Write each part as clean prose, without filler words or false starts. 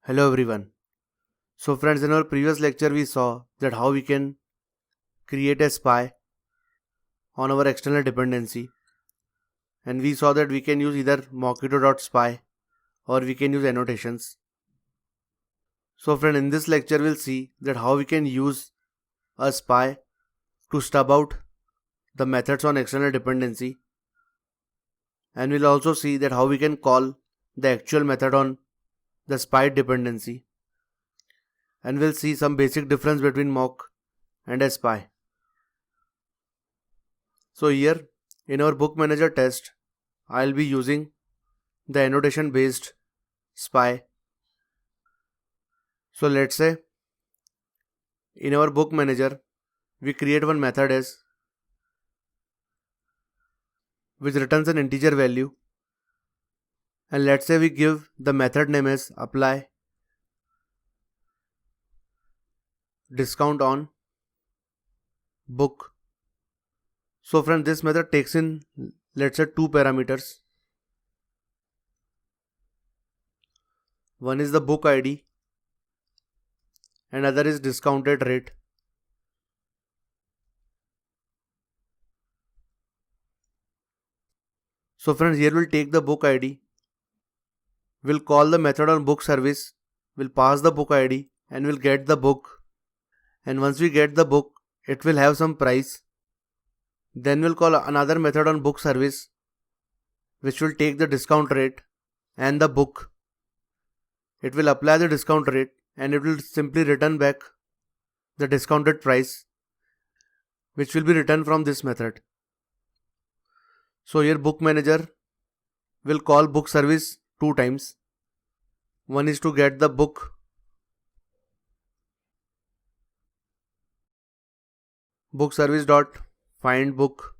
Hello everyone. So friends, in our previous lecture we saw that how we can create a spy on our external dependency, and we saw that we can use either mockito.spy or we can use annotations. So friend, in this lecture we'll see that how we can use a spy to stub out the methods on external dependency, and we'll also see that how we can call the actual method on the spy dependency, and we'll see some basic difference between mock and a spy. So here in our book manager test, I'll be using the annotation based spy. So let's say in our book manager, we create one method as which returns an integer value, and let's say we give the method name as apply discount on book. So friend, this method takes in, let's say, two parameters. One is the book ID and other is discounted rate. So friends, here we'll take the book ID, we'll call the method on book service, we'll pass the book ID and we'll get the book, and once we get the book it will have some price. Then we'll call another method on book service which will take the discount rate and the book. It will apply the discount rate and it will simply return back the discounted price which will be returned from this method. So here book manager will call book service two times. One is to get the book, book service dot find book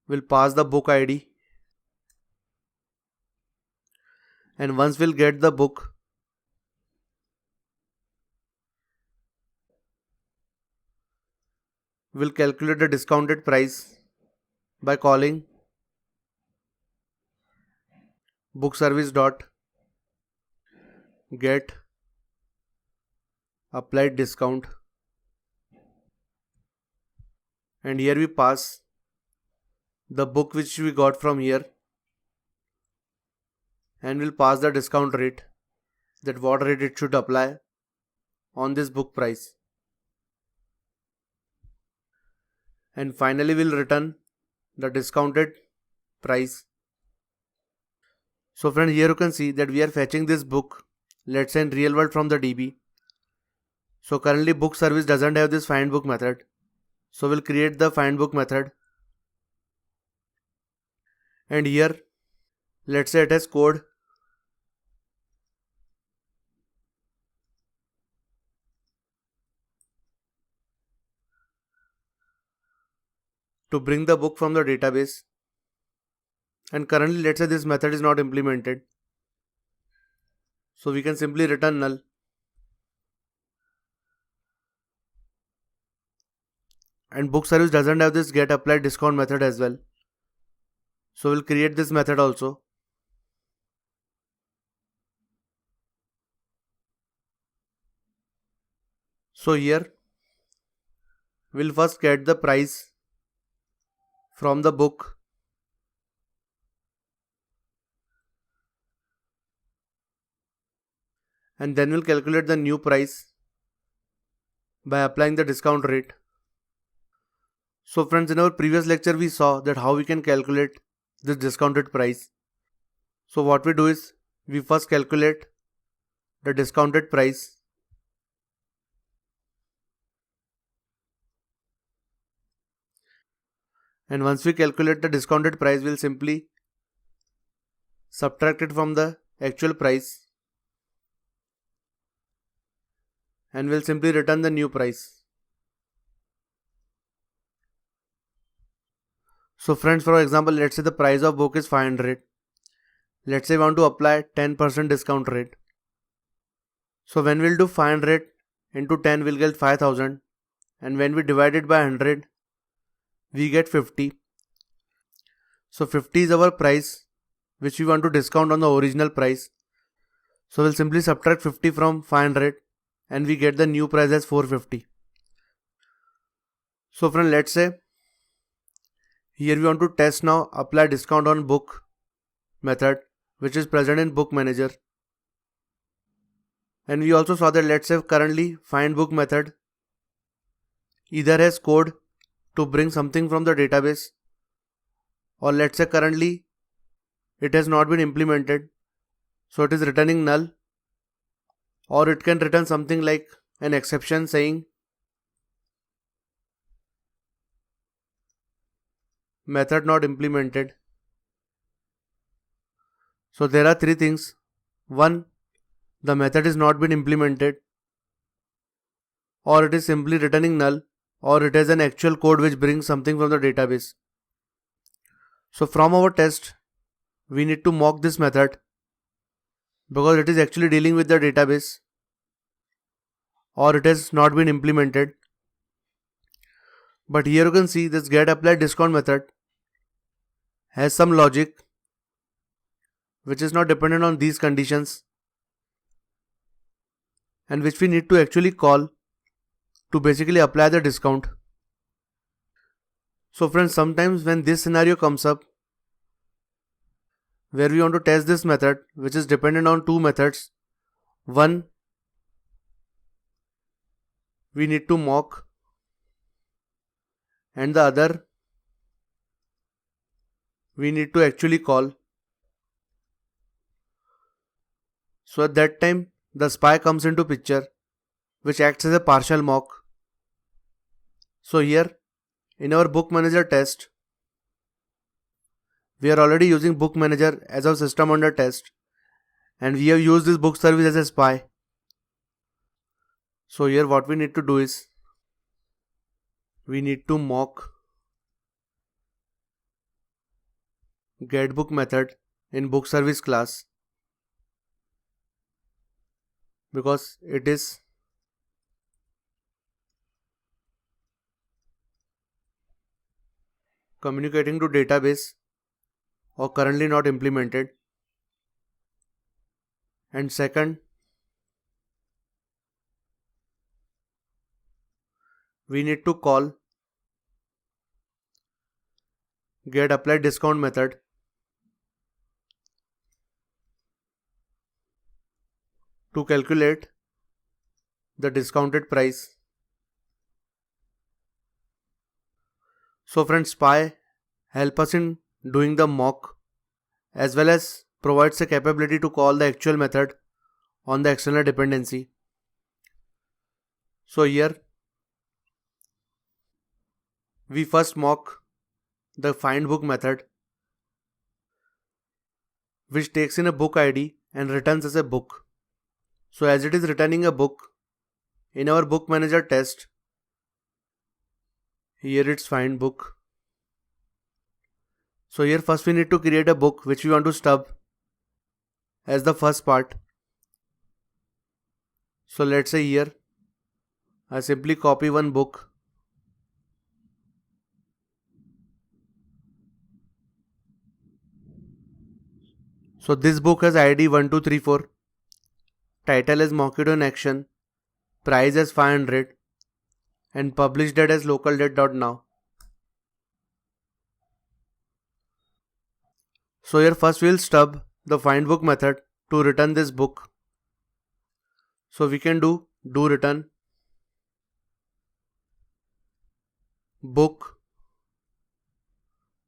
will pass the book ID, and once we'll get the book, we'll calculate the discounted price by calling book service dot get applied discount, and here we pass the book which we got from here, and we'll pass the discount rate, that what rate it should apply on this book price, and finally we'll return the discounted price. So friends, here you can see that we are fetching this book, let's say in real world, from the DB. So currently book service doesn't have this find book method, so we'll create the find book method, and here let's say it has code to bring the book from the database, and currently let's say this method is not implemented, so we can simply return null. And book service doesn't have this get applied discount method as well, so we'll create this method also. So here we'll first get the price from the book, and then we'll calculate the new price by applying the discount rate. So friends, in our previous lecture we saw that how we can calculate this discounted price. So what we do is we first calculate the discounted price, and once we calculate the discounted price, we'll simply subtract it from the actual price, and we'll simply return the new price. So friends, for example, let's say the price of book is 500. Let's say we want to apply 10% discount rate. So when we'll do 500 into 10, we'll get 5000, and when we divide it by 100, we get 50. So 50 is our price which we want to discount on the original price. So we'll simply subtract 50 from 500 and we get the new price as 450. So friend, let's say here we want to test now apply discount on book method, which is present in book manager. And we also saw that let's say currently find book method either has code to bring something from the database, or let's say currently it has not been implemented, so it is returning null, or it can return something like an exception saying method not implemented. So there are three things. One, the method is not been implemented, or it is simply returning null, or it has an actual code which brings something from the database. So from our test, we need to mock this method because it is actually dealing with the database, or it has not been implemented. But here you can see this get applied discount method has some logic which is not dependent on these conditions and which we need to actually call to basically apply the discount. So friends, sometimes when this scenario comes up where we want to test this method which is dependent on two methods, one we need to mock and the other we need to actually call. So at that time the spy comes into picture, which acts as a partial mock. So here in our book manager test, we are already using book manager as our system under test and we have used this book service as a spy. So here what we need to do is we need to mock getBook method in book service class because it is communicating to database or currently not implemented. And second, we need to call get applied discount method to calculate the discounted price. So friends, spy help us in doing the mock as well as provides a capability to call the actual method on the external dependency. So here we first mock the find book method which takes in a book ID and returns as a book. So as it is returning a book, in our book manager test, here it's find book. So here first we need to create a book which we want to stub as the first part. So let's say here I simply copy one book. So this book has ID 1234, title is Mockito in Action, price as 500 and published date as localdate.now. So here first we'll stub the find book method to return this book. So we can do return book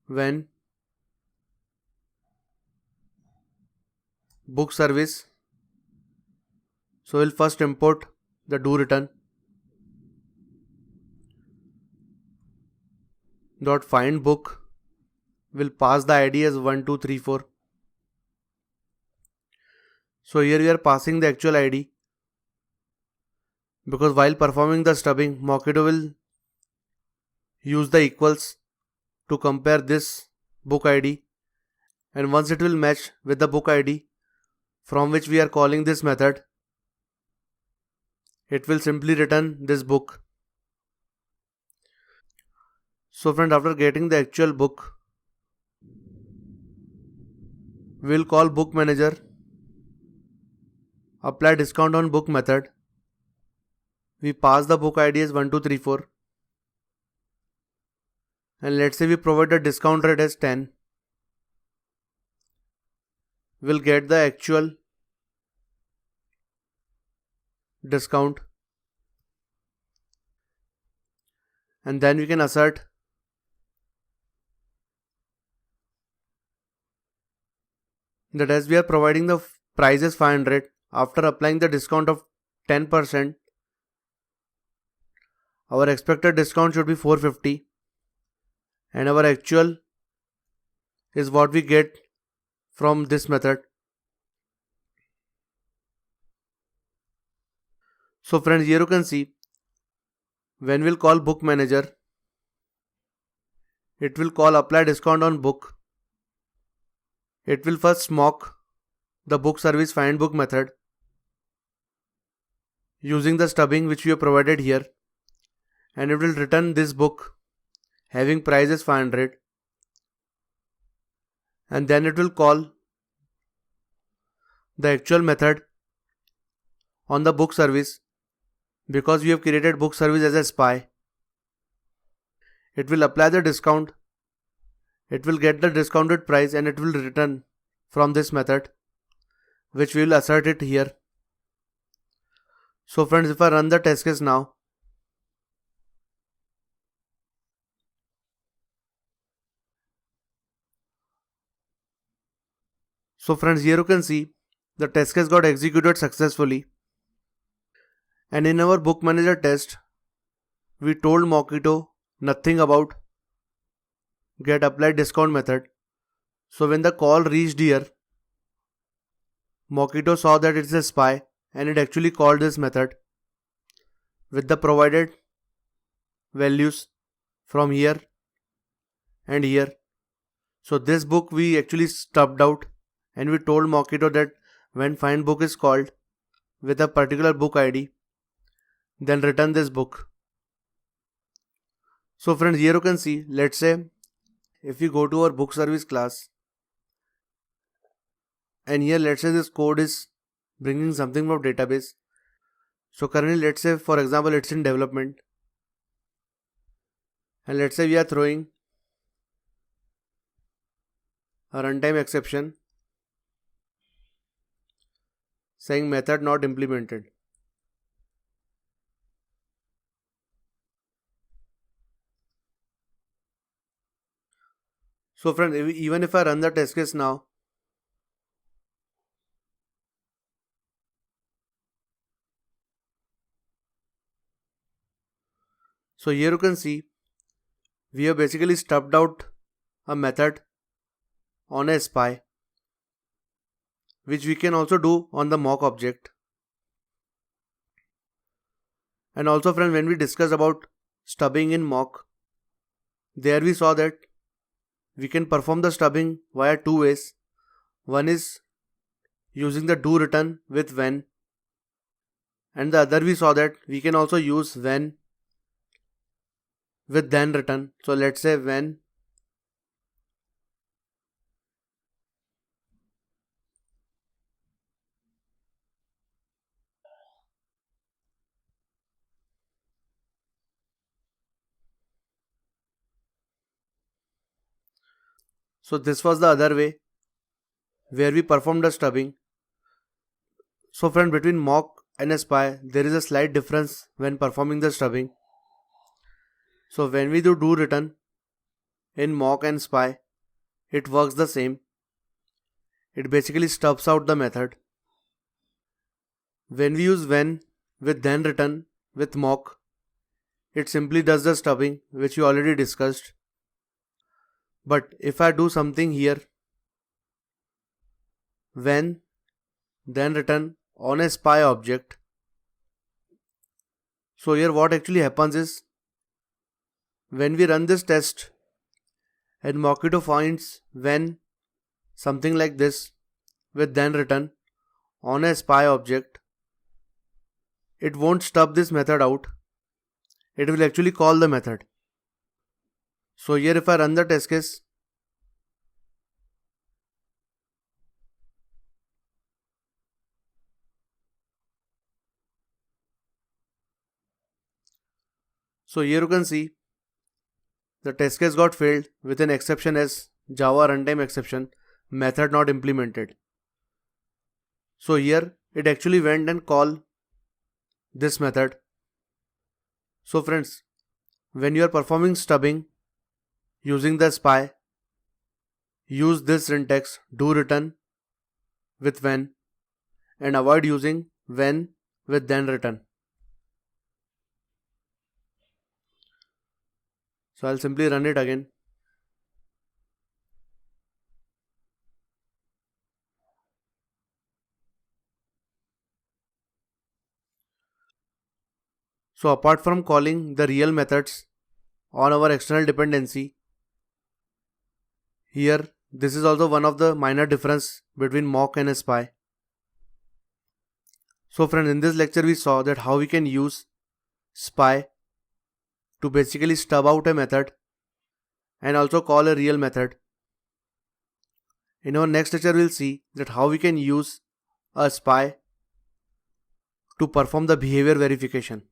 when book service. So we'll first import the do return dot find book, will pass the ID as 1234. So here we are passing the actual ID because while performing the stubbing, Mockito will use the equals to compare this book ID, and once it will match with the book ID from which we are calling this method, it will simply return this book. So friend, after getting the actual book, we'll call book manager, apply discount on book method. We pass the book ID as 1234 and let's say we provide the discount rate as 10. We'll get the actual discount and then we can assert that as we are providing the price as 500, after applying the discount of 10%, our expected discount should be 450 and our actual is what we get from this method. So friends, here you can see when we'll call book manager, it will call apply discount on book. It will first mock the book service find book method using the stubbing which we have provided here, and it will return this book having price as 500, and then it will call the actual method on the book service. Because we have created book service as a SPY, it will apply the discount, it will get the discounted price and it will return from this method which we will assert it here. So friends, if I run the test case now, so friends, here you can see the test case got executed successfully, and in our book manager test we told Mockito nothing about get applied discount method. So when the call reached here, Mockito saw that it's a SPY and it actually called this method with the provided values from here and here. So this book we actually stubbed out and we told Mockito that when find book is called with a particular book ID, then return this book. So friends, here you can see, let's say if we go to our book service class and here let's say this code is bringing something from database. So currently let's say for example it's in development and let's say we are throwing a runtime exception saying method not implemented. So friends, even if I run the test case now, so here you can see we have basically stubbed out a method on a SPY, which we can also do on the mock object. And also friends, when we discussed about stubbing in mock, there we saw that we can perform the stubbing via two ways. One is using the do return with when, and the other we saw that we can also use when with then return. So let's say when so this was the other way where we performed the stubbing. So friend, between mock and SPY there is a slight difference when performing the stubbing. So when we do return in mock and SPY, it works the same. It basically stubs out the method. When we use when with then return with mock, it simply does the stubbing which we already discussed. But if I do something here, when then return on a SPY object, so here what actually happens is when we run this test and Mockito finds when something like this with then return on a SPY object, it won't stub this method out. It will actually call the method. So here if I run the test case, So here you can see the test case got failed with an exception as Java runtime exception, method not implemented. So here it actually went and called this method. So friends, when you are performing stubbing using the SPY, use this syntax do return with when and avoid using when with then return. So I'll simply run it again. So apart from calling the real methods on our external dependency, here this is also one of the minor difference between mock and SPY. So friends, in this lecture we saw that how we can use SPY to basically stub out a method and also call a real method. In our next lecture we'll see that how we can use a SPY to perform the behavior verification.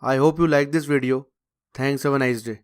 I hope you like this video. Thanks, have a nice day.